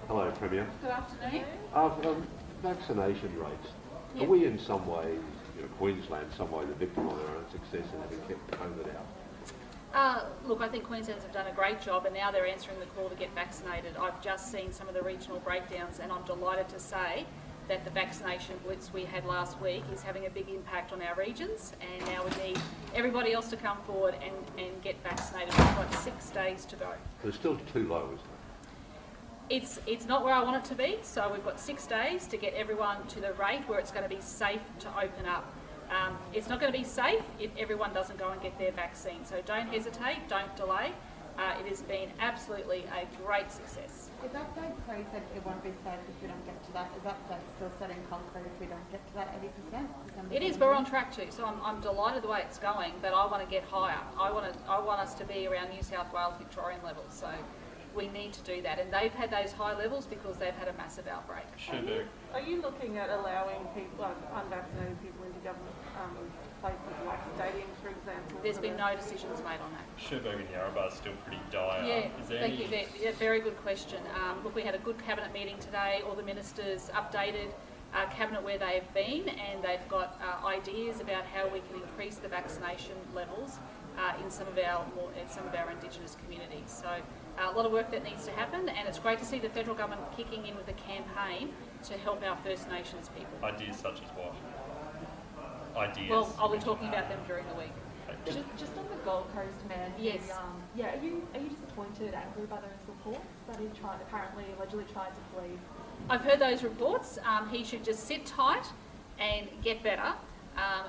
Hello, Premier. Good afternoon. Vaccination rates. Yep. Are we in some way, Queensland, some way the victim of our own success in having kept COVID out? Look, I think Queensland's have done a great job, and now they're answering the call to get vaccinated. I've just seen some of the regional breakdowns, and I'm delighted to say that the vaccination blitz we had last week is having a big impact on our regions, and now we need everybody else to come forward and get vaccinated. We've got 6 days to go. It's still too low, isn't it? It's not where I want it to be, so we've got 6 days to get everyone to the rate where it's going to be safe to open up. It's not going to be safe if everyone doesn't go and get their vaccine, so don't hesitate, don't delay. It has been absolutely a great success. Is that date where you said it won't be safe if we don't get to that? Is that date still set in concrete if we don't get to that 80%? It is, but we're on track to, so I'm delighted the way it's going, but I want to get higher. I want us to be around New South Wales Victorian levels, so we need to do that, and they've had those high levels because they've had a massive outbreak. Are you looking at allowing people, like unvaccinated people, into government places like stadiums, for example? There's been no decisions made on that. Sherbrooke and Yarrabah is still pretty dire. Yeah, Is there thank you. Yeah, very good question. Look, we had a good cabinet meeting today. All the ministers updated cabinet where they've been, and they've got ideas about how we can increase the vaccination levels in some of our Indigenous communities. So a lot of work that needs to happen, and it's great to see the federal government kicking in with a campaign to help our First Nations people. Ideas such as what? Ideas? Well, I'll be talking about them during the week. Just on the Gold Coast man, yes. Are you disappointed, angry by those reports that he allegedly tried to flee? I've heard those reports. He should just sit tight and get better.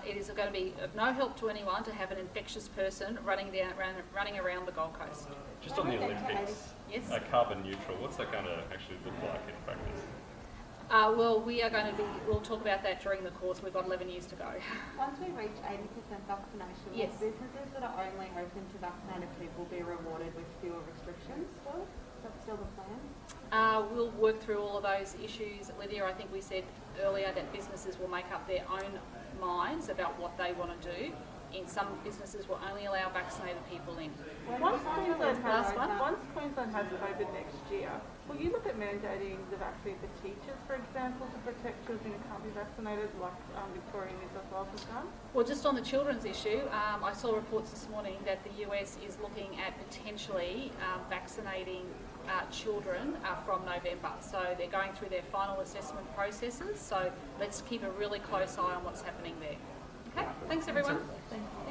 It is going to be of no help to anyone to have an infectious person running around the Gold Coast. Just on the Olympics, yes. Carbon neutral, what's that going to actually look like in practice? Well, we'll talk about that during the course. We've got 11 years to go. Once we reach 80% vaccination, yes. will businesses that are only open to vaccinated people be rewarded with fewer restrictions still? Is that still the plan? We'll work through all of those issues. Lydia, I think we said earlier that businesses will make up their own minds about what they want to do. In some businesses will only allow vaccinated people in. Once Queensland has COVID next year, will you look at mandating the vaccine for teachers, for example, to protect children who can't be vaccinated, like Victoria and New South Wales has done? Well, just on the children's issue, I saw reports this morning that the US is looking at potentially vaccinating children from November. So they're going through their final assessment processes. So let's keep a really close eye on what's happening there. Okay, thanks everyone. Thank you.